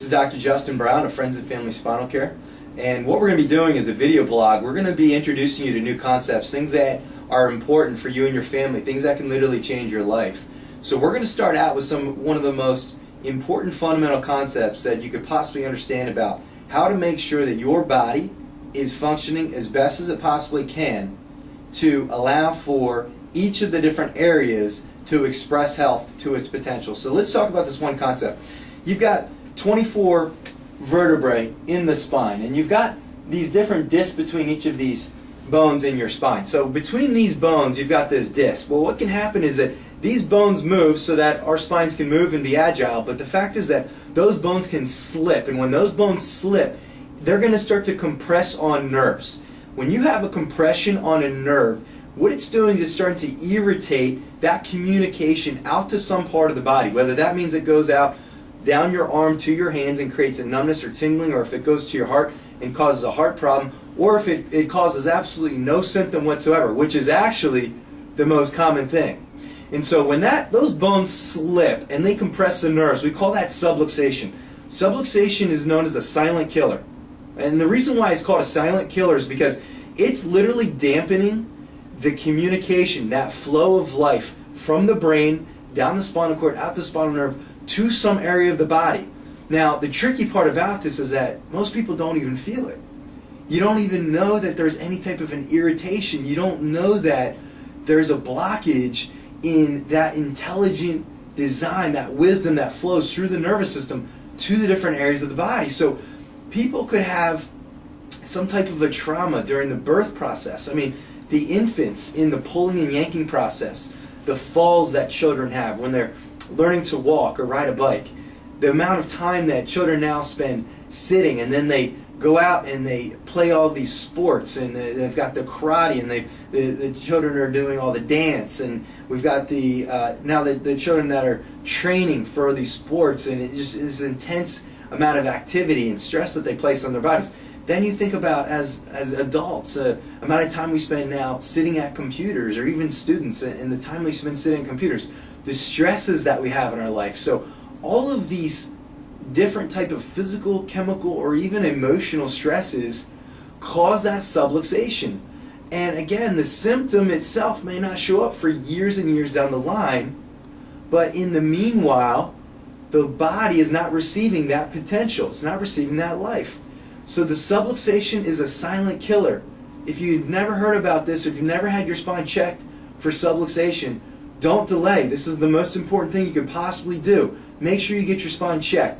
is Dr. Justin Brown of Friends and Family Spinal Care, and what we're going to be doing is a video blog. We're going to be introducing you to new concepts, things that are important for you and your family, things that can literally change your life. So we're going to start out with one of the most important fundamental concepts that you could possibly understand about how to make sure that your body is functioning as best as it possibly can to allow for each of the different areas to express health to its potential. So let's talk about this one concept. You've got 24 vertebrae in the spine, and you've got these different discs between each of these bones in your spine. So between these bones you've got this disc. Well, what can happen is that these bones move so that our spines can move and be agile, but the fact is that those bones can slip, and when those bones slip, they're going to start to compress on nerves. When you have a compression on a nerve, what it's doing is it's starting to irritate that communication out to some part of the body, whether that means it goes out down your arm to your hands and creates a numbness or tingling, or if it goes to your heart and causes a heart problem, or if it causes absolutely no symptom whatsoever, which is actually the most common thing. And so when those bones slip and they compress the nerves, we call that subluxation. Subluxation is known as a silent killer. And the reason why it's called a silent killer is because it's literally dampening the communication, that flow of life from the brain, down the spinal cord, out the spinal nerve, to some area of the body. Now, the tricky part about this is that most people don't even feel it. You don't even know that there's any type of an irritation. You don't know that there's a blockage in that intelligent design, that wisdom that flows through the nervous system to the different areas of the body. So people could have some type of a trauma during the birth process. I mean, the infants in the pulling and yanking process, the falls that children have when they're learning to walk or ride a bike, the amount of time that children now spend sitting, and then they go out and they play all these sports, and they've got the karate, and the children are doing all the dance, and we've got now the children that are training for these sports, and it just is an intense amount of activity and stress that they place on their bodies. Then you think about as adults, amount of time we spend now sitting at computers, or even students, and the time we spend sitting at computers, the stresses that we have in our life. So all of these different type of physical, chemical, or even emotional stresses cause that subluxation. And again, the symptom itself may not show up for years and years down the line, but in the meanwhile, the body is not receiving that potential. It's not receiving that life. So the subluxation is a silent killer. If you've never heard about this, or if you've never had your spine checked for subluxation, don't delay. This is the most important thing you could possibly do. Make sure you get your spine checked.